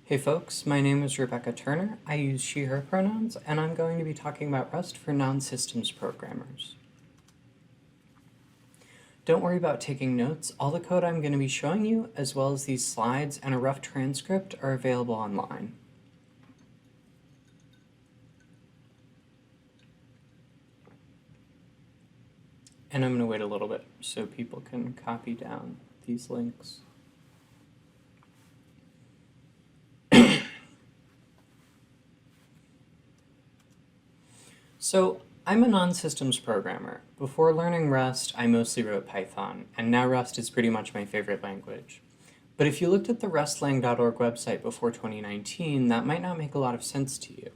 Hey folks, my name is Rebecca Turner. I use she/her pronouns, and I'm going to be talking about Rust for non-systems programmers. Don't worry about taking notes. All the code I'm going to be showing you, as well as these slides and a rough transcript, are available online. And I'm going to wait a little bit so people can copy down these links. So, I'm a non-systems programmer. Before learning Rust, I mostly wrote Python, and now Rust is pretty much my favorite language. But if you looked at the rustlang.org website before 2019, that might not make a lot of sense to you.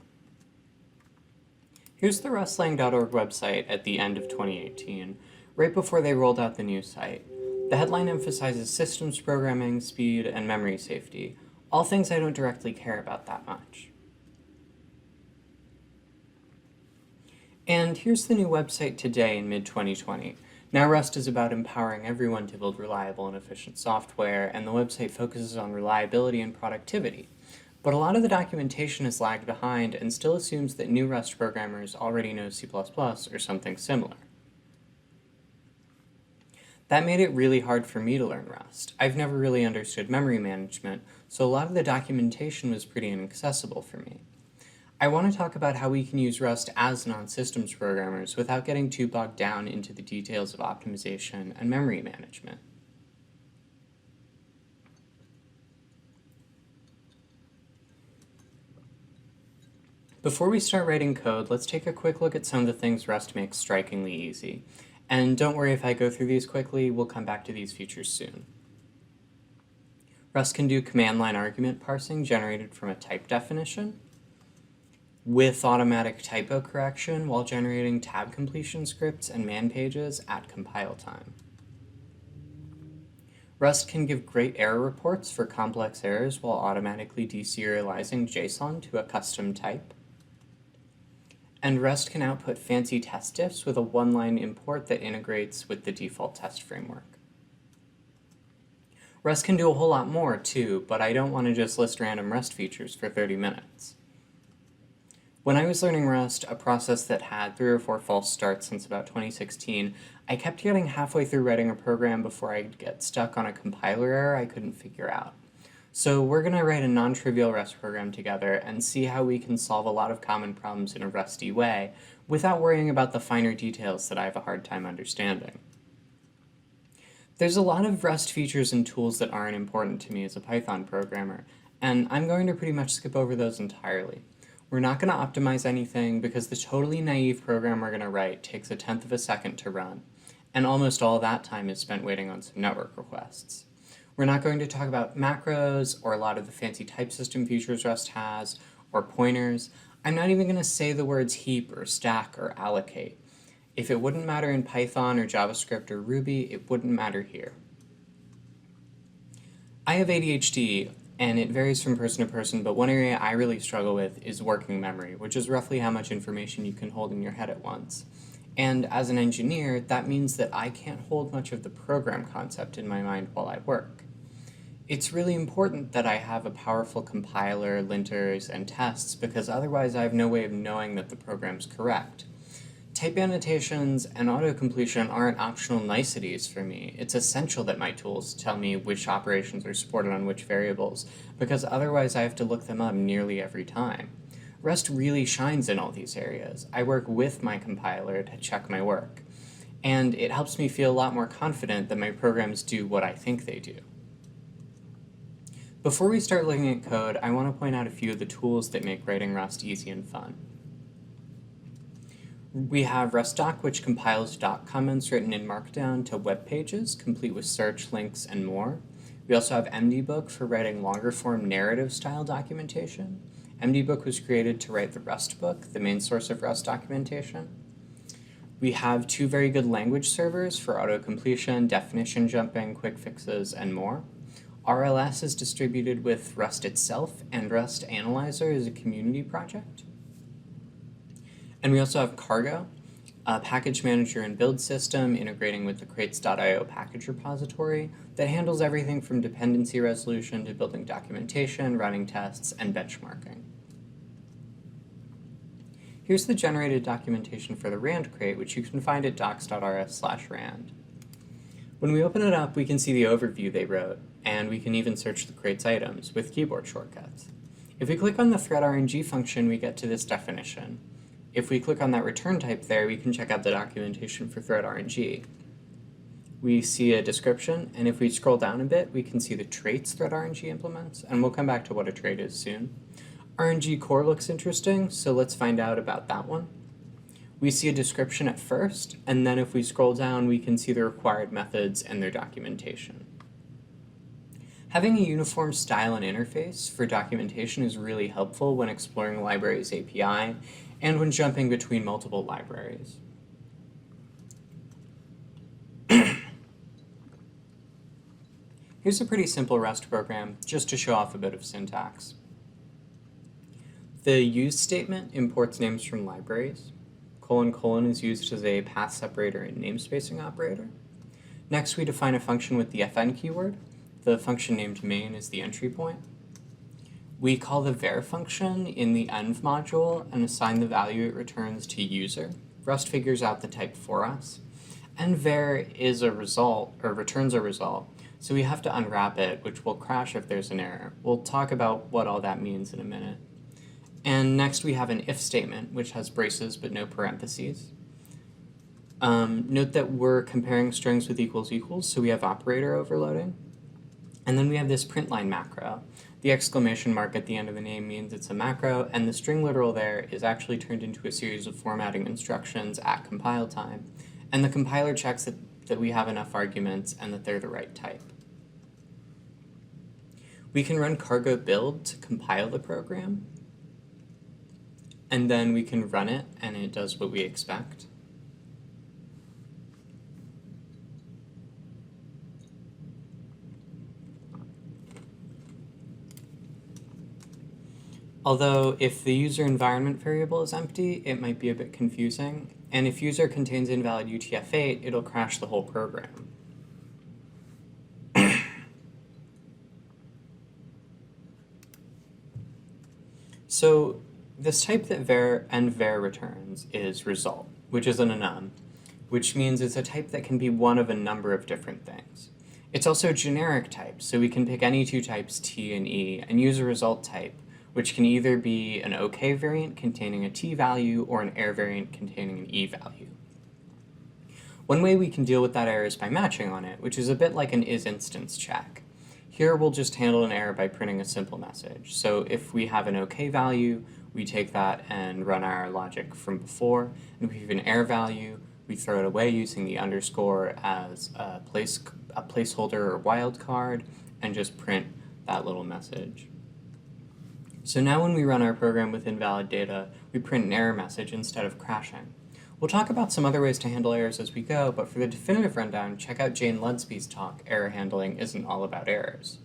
Here's the rustlang.org website at the end of 2018, right before they rolled out the new site. The headline emphasizes systems programming, speed, and memory safety, all things I don't directly care about that much. And here's the new website today in mid-2020. Now Rust is about empowering everyone to build reliable and efficient software, and the website focuses on reliability and productivity. But a lot of the documentation has lagged behind and still assumes that new Rust programmers already know C++ or something similar. That made it really hard for me to learn Rust. I've never really understood memory management, so a lot of the documentation was pretty inaccessible for me. I want to talk about how we can use Rust as non-systems programmers without getting too bogged down into the details of optimization and memory management. Before we start writing code, let's take a quick look at some of the things Rust makes strikingly easy. And don't worry if I go through these quickly, we'll come back to these features soon. Rust can do command line argument parsing generated from a type definition, with automatic typo correction while generating tab completion scripts and man pages at compile time. Rust can give great error reports for complex errors while automatically deserializing JSON to a custom type. And Rust can output fancy test diffs with a one-line import that integrates with the default test framework. Rust can do a whole lot more too, but I don't want to just list random Rust features for 30 minutes. When I was learning Rust, a process that had 3 or 4 false starts since about 2016, I kept getting halfway through writing a program before I'd get stuck on a compiler error I couldn't figure out. So we're going to write a non-trivial Rust program together and see how we can solve a lot of common problems in a Rusty way without worrying about the finer details that I have a hard time understanding. There's a lot of Rust features and tools that aren't important to me as a Python programmer, and I'm going to pretty much skip over those entirely. We're not going to optimize anything because the totally naive program we're going to write takes 1/10 of a second to run, and almost all that time is spent waiting on some network requests. We're not going to talk about macros or a lot of the fancy type system features Rust has, or pointers. I'm not even going to say the words heap or stack or allocate. If it wouldn't matter in Python or JavaScript or Ruby, it wouldn't matter here. I have ADHD, and it varies from person to person, but one area I really struggle with is working memory, which is roughly how much information you can hold in your head at once. And as an engineer, that means that I can't hold much of the program concept in my mind while I work. It's really important that I have a powerful compiler, linters, and tests, because otherwise I have no way of knowing that the program's correct. Type annotations and autocompletion aren't optional niceties for me. It's essential that my tools tell me which operations are supported on which variables, because otherwise I have to look them up nearly every time. Rust really shines in all these areas. I work with my compiler to check my work, and it helps me feel a lot more confident that my programs do what I think they do. Before we start looking at code, I want to point out a few of the tools that make writing Rust easy and fun. We have RustDoc, which compiles doc comments written in Markdown to web pages, complete with search, links, and more. We also have MDBook for writing longer-form narrative-style documentation. MDBook was created to write the Rust book, the main source of Rust documentation. We have 2 very good language servers for autocompletion, definition jumping, quick fixes, and more. RLS is distributed with Rust itself, and Rust Analyzer is a community project. And we also have Cargo. a package manager and build system integrating with the crates.io package repository that handles everything from dependency resolution to building documentation, running tests, and benchmarking. Here's the generated documentation for the RAND crate, which you can find at docs.rs/rand. When we open it up, we can see the overview they wrote, and we can even search the crate's items with keyboard shortcuts. If we click on the thread_rng function, we get to this definition. If we click on that return type there, we can check out the documentation for thread_rng. We see a description, and if we scroll down a bit, we can see the traits thread_rng implements, and we'll come back to what a trait is soon. RNG core looks interesting, so let's find out about that one. We see a description at first, and then if we scroll down, we can see the required methods and their documentation. Having a uniform style and interface for documentation is really helpful when exploring the library's API and when jumping between multiple libraries. Here's a pretty simple Rust program, just to show off a bit of syntax. The use statement imports names from libraries. : is used as a path separator and namespacing operator. Next, we define a function with the fn keyword. The function named main is the entry point. We call the var function in the env module and assign the value it returns to user. Rust figures out the type for us. And var is a result, or returns a result, so we have to unwrap it, which will crash if there's an error. We'll talk about what all that means in a minute. And next we have an if statement, which has braces but no parentheses. Note that we're comparing strings with equals equals, so we have operator overloading. And then we have this print line macro. The exclamation mark at the end of the name means it's a macro, and the string literal there is actually turned into a series of formatting instructions at compile time. And the compiler checks that we have enough arguments and that they're the right type. We can run cargo build to compile the program, and then we can run it, and it does what we expect. Although, if the user environment variable is empty, it might be a bit confusing, and if user contains invalid UTF-8, it'll crash the whole program. So, this type that var and var returns is result, which is an enum, which means it's a type that can be one of a number of different things. It's also a generic type, so we can pick any two types T and E and use a result type, which can either be an OK variant containing a T value or an error variant containing an E value. One way we can deal with that error is by matching on it, which is a bit like an isInstance check. Here we'll just handle an error by printing a simple message. So if we have an OK value, we take that and run our logic from before, and if we have an error value, we throw it away using the underscore as a placeholder or wildcard, and just print that little message. So now when we run our program with invalid data, we print an error message instead of crashing. We'll talk about some other ways to handle errors as we go, but for the definitive rundown, check out Jane Ludsby's talk, Error Handling Isn't All About Errors.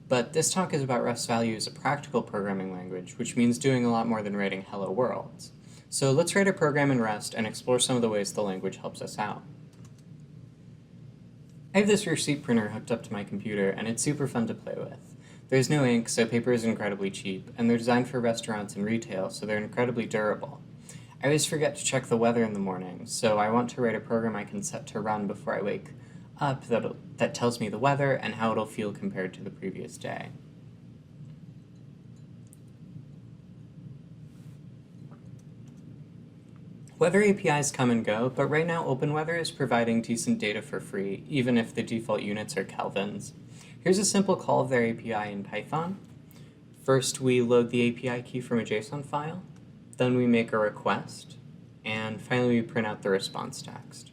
But this talk is about Rust value as a practical programming language, which means doing a lot more than writing hello worlds. So let's write a program in Rust and explore some of the ways the language helps us out. I have this receipt printer hooked up to my computer, and it's super fun to play with. There's no ink, so paper is incredibly cheap, and they're designed for restaurants and retail, so they're incredibly durable. I always forget to check the weather in the morning, so I want to write a program I can set to run before I wake up that tells me the weather and how it'll feel compared to the previous day. Weather APIs come and go, but right now OpenWeather is providing decent data for free, even if the default units are kelvins. Here's a simple call of their API in Python. First, we load the API key from a JSON file. Then we make a request, and finally we print out the response text.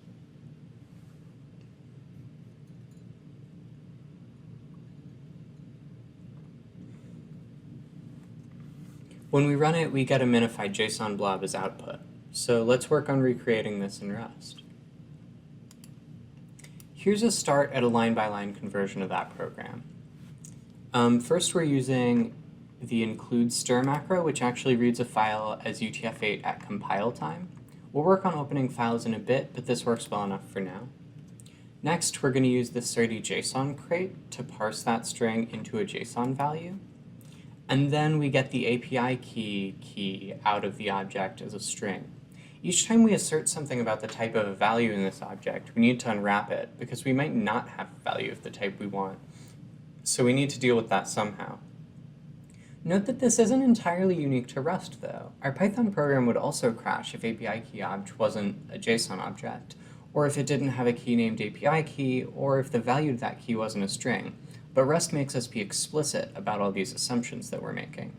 When we run it, we get a minified JSON blob as output. So let's work on recreating this in Rust. Here's a start at a line-by-line conversion of that program. First, we're using the include stir macro, which actually reads a file as UTF-8 at compile time. We'll work on opening files in a bit, but this works well enough for now. Next, we're going to use the SERDI JSON crate to parse that string into a JSON value. And then we get the API key out of the object as a string. Each time we assert something about the type of a value in this object, we need to unwrap it, because we might not have a value of the type we want. So we need to deal with that somehow. Note that this isn't entirely unique to Rust, though. Our Python program would also crash if API key obj wasn't a JSON object, or if it didn't have a key named API key, or if the value of that key wasn't a string. But Rust makes us be explicit about all these assumptions that we're making.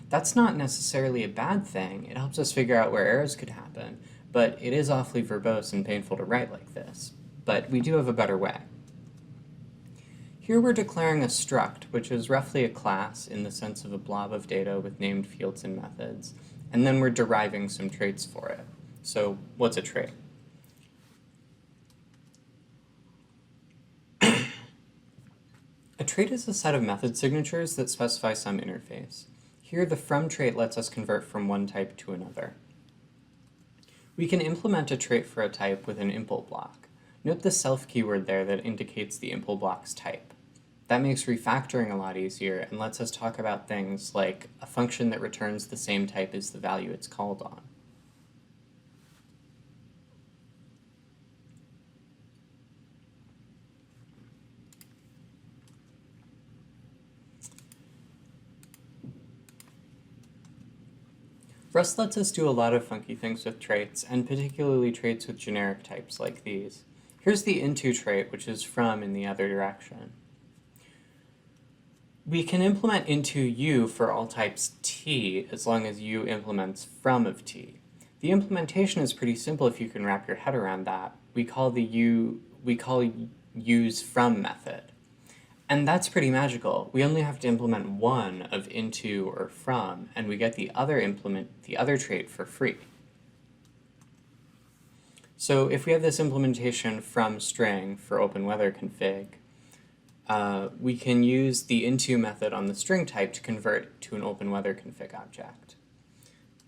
That's not necessarily a bad thing. It helps us figure out where errors could happen, but it is awfully verbose and painful to write like this. But we do have a better way. Here we're declaring a struct, which is roughly a class in the sense of a blob of data with named fields and methods, and then we're deriving some traits for it. So what's a trait? A trait is a set of method signatures that specify some interface. Here, the from trait lets us convert from one type to another. We can implement a trait for a type with an impl block. Note the self keyword there that indicates the impl block's type. That makes refactoring a lot easier and lets us talk about things like a function that returns the same type as the value it's called on. Rust lets us do a lot of funky things with traits, and particularly traits with generic types like these. Here's the into trait, which is from in the other direction. We can implement into u for all types t as long as u implements from of t. The implementation is pretty simple if you can wrap your head around that. We call use from method. And that's pretty magical. We only have to implement one of into or from, and we get the other trait for free. So if we have this implementation from string for open weather config, we can use the into method on the string type to convert to an open weather config object.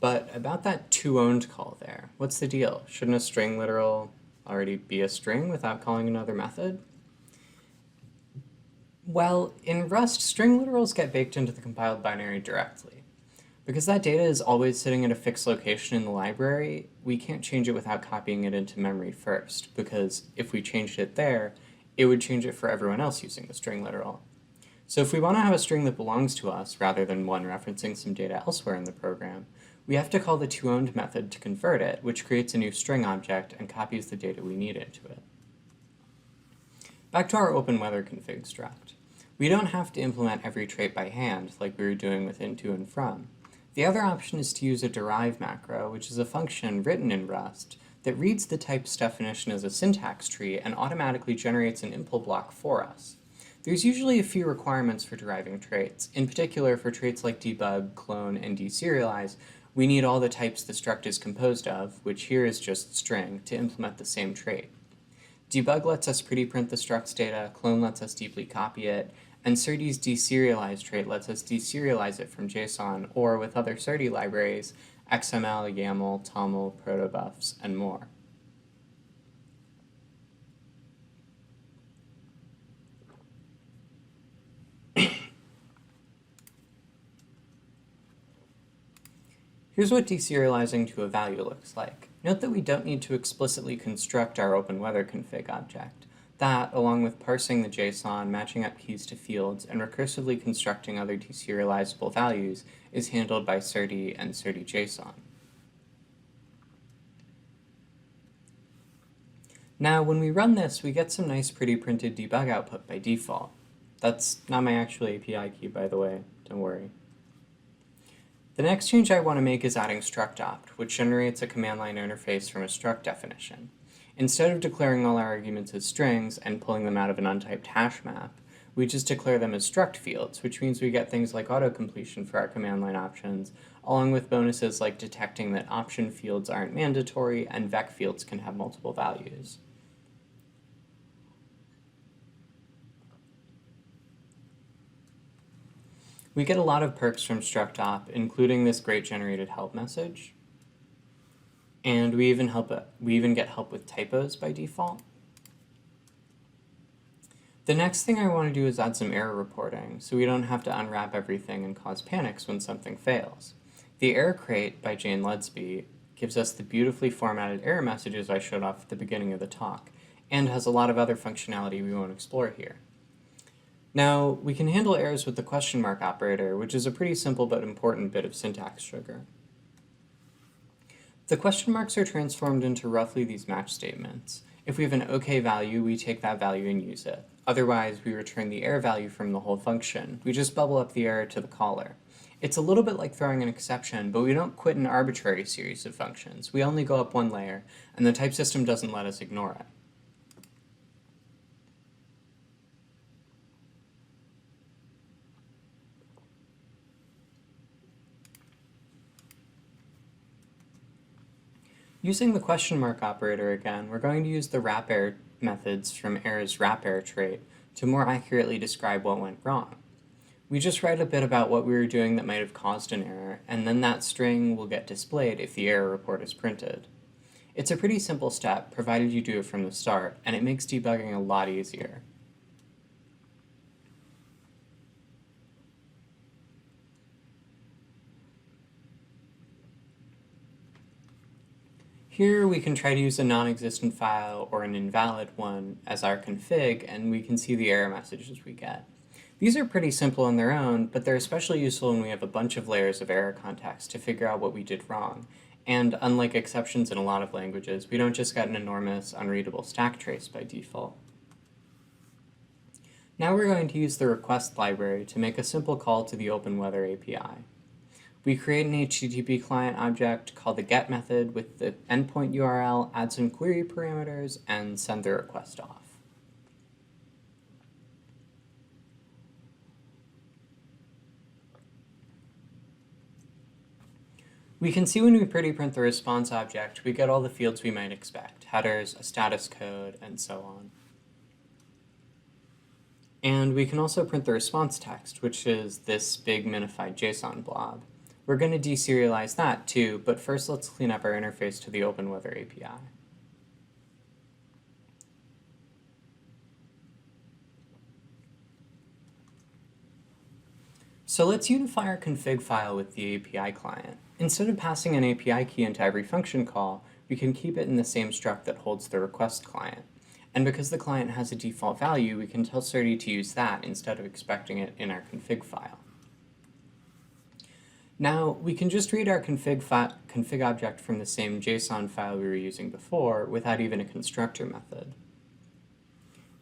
But about that toOwned call there, what's the deal? Shouldn't a string literal already be a string without calling another method? Well, in Rust, string literals get baked into the compiled binary directly. Because that data is always sitting at a fixed location in the library, we can't change it without copying it into memory first, because if we changed it there, it would change it for everyone else using the string literal. So if we want to have a string that belongs to us, rather than one referencing some data elsewhere in the program, we have to call the toOwned method to convert it, which creates a new string object and copies the data we need into it. Back to our open weather config struct. We don't have to implement every trait by hand like we were doing with into and from. The other option is to use a derive macro, which is a function written in Rust that reads the type's definition as a syntax tree and automatically generates an impl block for us. There's usually a few requirements for deriving traits. In particular, for traits like debug, clone, and deserialize, we need all the types the struct is composed of, which here is just string, to implement the same trait. Debug lets us pretty print the struct's data, clone lets us deeply copy it, and SERDI's deserialize trait lets us deserialize it from JSON, or with other SERDI libraries, XML, YAML, TOML, protobufs, and more. Here's what deserializing to a value looks like. Note that we don't need to explicitly construct our open weather config object. That, along with parsing the JSON, matching up keys to fields, and recursively constructing other deserializable values, is handled by SERDI and SERDI JSON. Now, when we run this, we get some nice pretty printed debug output by default. That's not my actual API key, by the way, don't worry. The next change I want to make is adding struct opt, which generates a command line interface from a struct definition. Instead of declaring all our arguments as strings and pulling them out of an untyped hash map, we just declare them as struct fields, which means we get things like autocompletion for our command line options, along with bonuses like detecting that option fields aren't mandatory and vec fields can have multiple values. We get a lot of perks from struct op, including this great generated help message. And we even get help with typos by default. The next thing I want to do is add some error reporting, so we don't have to unwrap everything and cause panics when something fails. The error crate by Jane Ledsby gives us the beautifully formatted error messages I showed off at the beginning of the talk, and has a lot of other functionality we won't explore here. Now, we can handle errors with the question mark operator, which is a pretty simple but important bit of syntax sugar. The question marks are transformed into roughly these match statements. If we have an OK value, we take that value and use it. Otherwise, we return the error value from the whole function. We just bubble up the error to the caller. It's a little bit like throwing an exception, but we don't quit an arbitrary series of functions. We only go up one layer, and the type system doesn't let us ignore it. Using the question mark operator again, we're going to use the wrap error methods from error's wrap error trait to more accurately describe what went wrong. We just write a bit about what we were doing that might have caused an error, and then that string will get displayed if the error report is printed. It's a pretty simple step, provided you do it from the start, and it makes debugging a lot easier. Here we can try to use a non-existent file or an invalid one as our config, and we can see the error messages we get. These are pretty simple on their own, but they're especially useful when we have a bunch of layers of error context to figure out what we did wrong. And unlike exceptions in a lot of languages, we don't just get an enormous unreadable stack trace by default. Now we're going to use the request library to make a simple call to the OpenWeather API. We create an HTTP client object called the get method with the endpoint URL, add some query parameters, and send the request off. We can see when we pretty print the response object, we get all the fields we might expect, headers, a status code, and so on. And we can also print the response text, which is this big minified JSON blob. We're going to deserialize that too, but first let's clean up our interface to the OpenWeather API. So let's unify our config file with the API client. Instead of passing an API key into every function call, we can keep it in the same struct that holds the request client. And because the client has a default value, we can tell Sturdy to use that instead of expecting it in our config file. Now, we can just read our config object from the same JSON file we were using before without even a constructor method.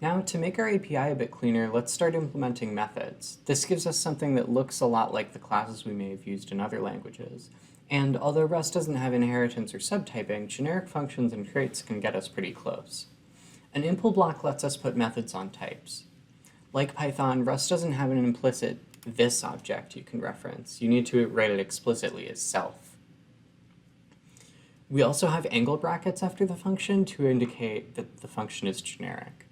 Now, to make our API a bit cleaner, let's start implementing methods. This gives us something that looks a lot like the classes we may have used in other languages. And although Rust doesn't have inheritance or subtyping, generic functions and traits can get us pretty close. An impl block lets us put methods on types. Like Python, Rust doesn't have an implicit this object you can reference. You need to write it explicitly as self. We also have angle brackets after the function to indicate that the function is generic.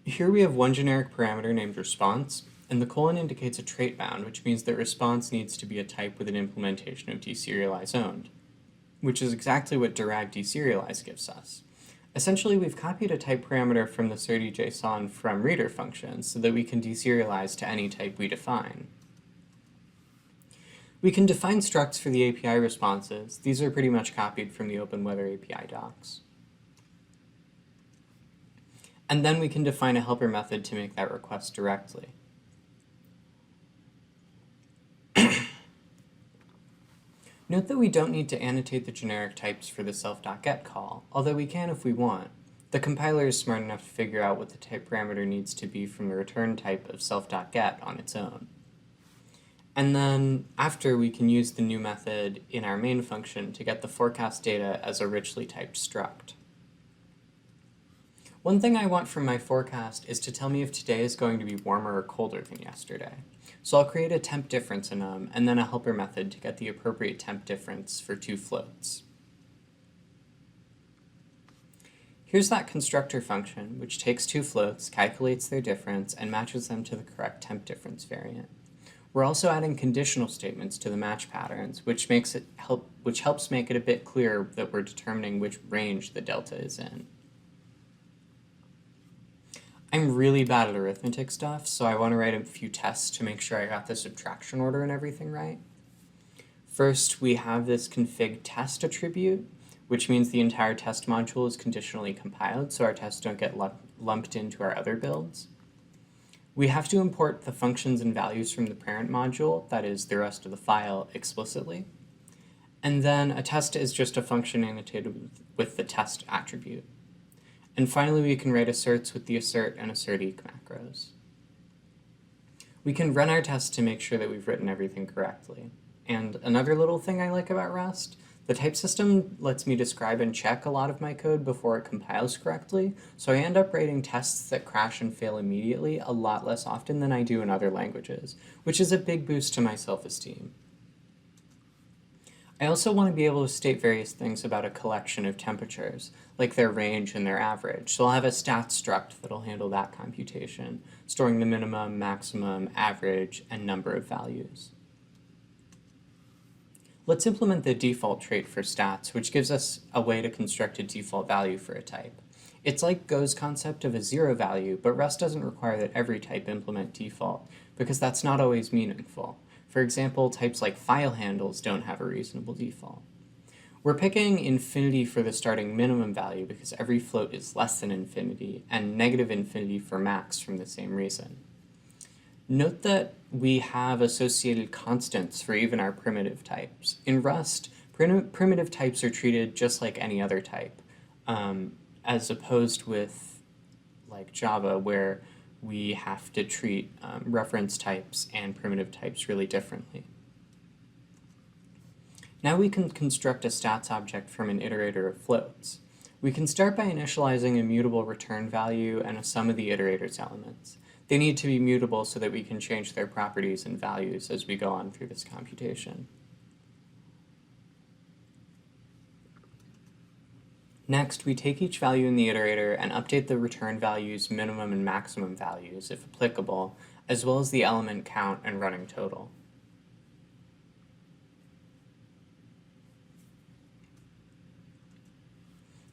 Here we have one generic parameter named response, and the colon indicates a trait bound, which means that response needs to be a type with an implementation of deserialize owned, which is exactly what direct deserialize gives us. Essentially, we've copied a type parameter from the Sturdy JSON from reader functions so that we can deserialize to any type we define. We can define structs for the API responses. These are pretty much copied from the OpenWeather API docs. And then we can define a helper method to make that request directly. Note that we don't need to annotate the generic types for the self.get call, although we can if we want. The compiler is smart enough to figure out what the type parameter needs to be from the return type of self.get on its own. And then after, we can use the new method in our main function to get the forecast data as a richly typed struct. One thing I want from my forecast is to tell me if today is going to be warmer or colder than yesterday. So I'll create a temp difference enum and then a helper method to get the appropriate temp difference for two floats. Here's that constructor function, which takes two floats, calculates their difference, and matches them to the correct temp difference variant. We're also adding conditional statements to the match patterns, which helps make it a bit clearer that we're determining which range the delta is in. I'm really bad at arithmetic stuff, so I want to write a few tests to make sure I got the subtraction order and everything right. First, we have this config test attribute, which means the entire test module is conditionally compiled, so our tests don't get lumped into our other builds. We have to import the functions and values from the parent module, that is, the rest of the file, explicitly. And then a test is just a function annotated with the test attribute. And finally, we can write asserts with the assert and assert-eq macros. We can run our tests to make sure that we've written everything correctly. And another little thing I like about Rust, the type system lets me describe and check a lot of my code before it compiles correctly, so I end up writing tests that crash and fail immediately a lot less often than I do in other languages, which is a big boost to my self-esteem. I also want to be able to state various things about a collection of temperatures, like their range and their average, so I'll have a stats struct that'll handle that computation, storing the minimum, maximum, average, and number of values. Let's implement the default trait for stats, which gives us a way to construct a default value for a type. It's like Go's concept of a zero value, but Rust doesn't require that every type implement default, because that's not always meaningful. For example, types like file handles don't have a reasonable default. We're picking infinity for the starting minimum value because every float is less than infinity, and negative infinity for max from the same reason. Note that we have associated constants for even our primitive types. In Rust, primitive types are treated just like any other type, as opposed with like Java, where we have to treat reference types and primitive types really differently. Now we can construct a stats object from an iterator of floats. We can start by initializing a mutable return value and a sum of the iterator's elements. They need to be mutable so that we can change their properties and values as we go on through this computation. Next, we take each value in the iterator and update the return value's minimum and maximum values, if applicable, as well as the element count and running total.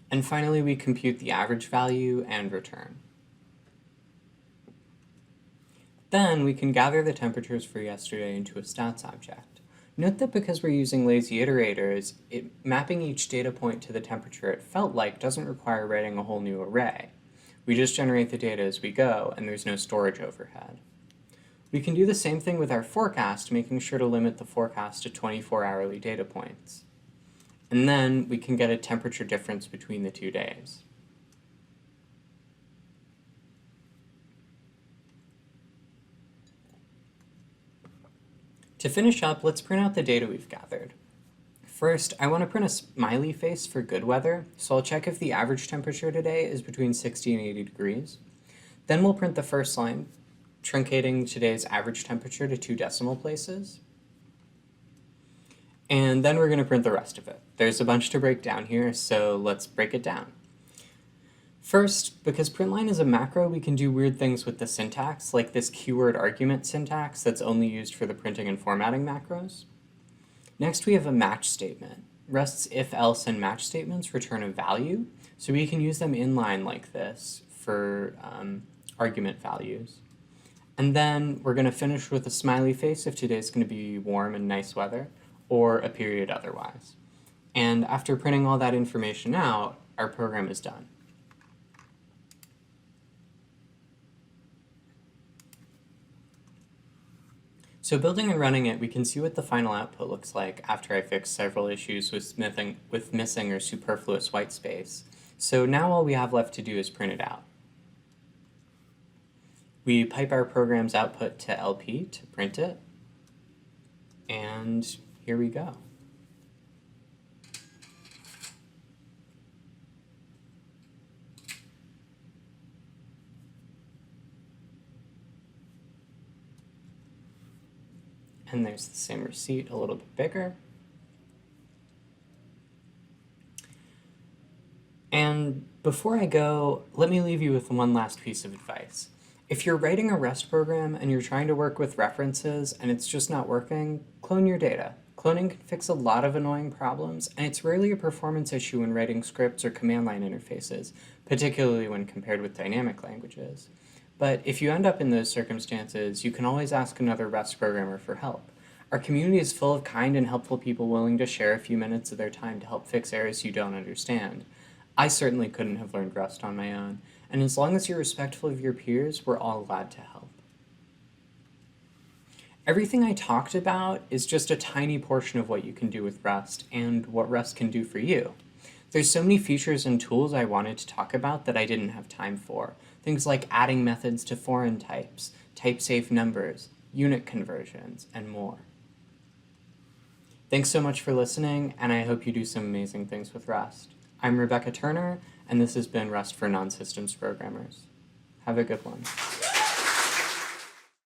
And finally, we compute the average value and return. Then we can gather the temperatures for yesterday into a stats object. Note that because we're using lazy iterators, mapping each data point to the temperature it felt like doesn't require writing a whole new array. We just generate the data as we go, and there's no storage overhead. We can do the same thing with our forecast, making sure to limit the forecast to 24 hourly data points. And then we can get a temperature difference between the 2 days. To finish up, let's print out the data we've gathered. First, I want to print a smiley face for good weather, so I'll check if the average temperature today is between 60 and 80 degrees. Then we'll print the first line, truncating today's average temperature to 2 decimal places. And then we're going to print the rest of it. There's a bunch to break down here, so let's break it down. First, because println is a macro, we can do weird things with the syntax, like this keyword argument syntax that's only used for the printing and formatting macros. Next, we have a match statement. Rust's if, else, and match statements return a value, so we can use them inline like this for argument values. And then we're going to finish with a smiley face if today's going to be warm and nice weather, or a period otherwise. And after printing all that information out, our program is done. So building and running it, we can see what the final output looks like after I fix several issues with missing or superfluous white space. So now all we have left to do is print it out. We pipe our program's output to LP to print it, and here we go. And there's the same receipt, a little bit bigger. And before I go, let me leave you with one last piece of advice. If you're writing a Rust program and you're trying to work with references and it's just not working, clone your data. Cloning can fix a lot of annoying problems, and it's rarely a performance issue when writing scripts or command line interfaces, particularly when compared with dynamic languages. But if you end up in those circumstances, you can always ask another Rust programmer for help. Our community is full of kind and helpful people willing to share a few minutes of their time to help fix errors you don't understand. I certainly couldn't have learned Rust on my own, and as long as you're respectful of your peers, we're all glad to help. Everything I talked about is just a tiny portion of what you can do with Rust and what Rust can do for you. There's so many features and tools I wanted to talk about that I didn't have time for. Things like adding methods to foreign types, type-safe numbers, unit conversions, and more. Thanks so much for listening, and I hope you do some amazing things with Rust. I'm Rebecca Turner, and this has been Rust for Non-Systems Programmers. Have a good one.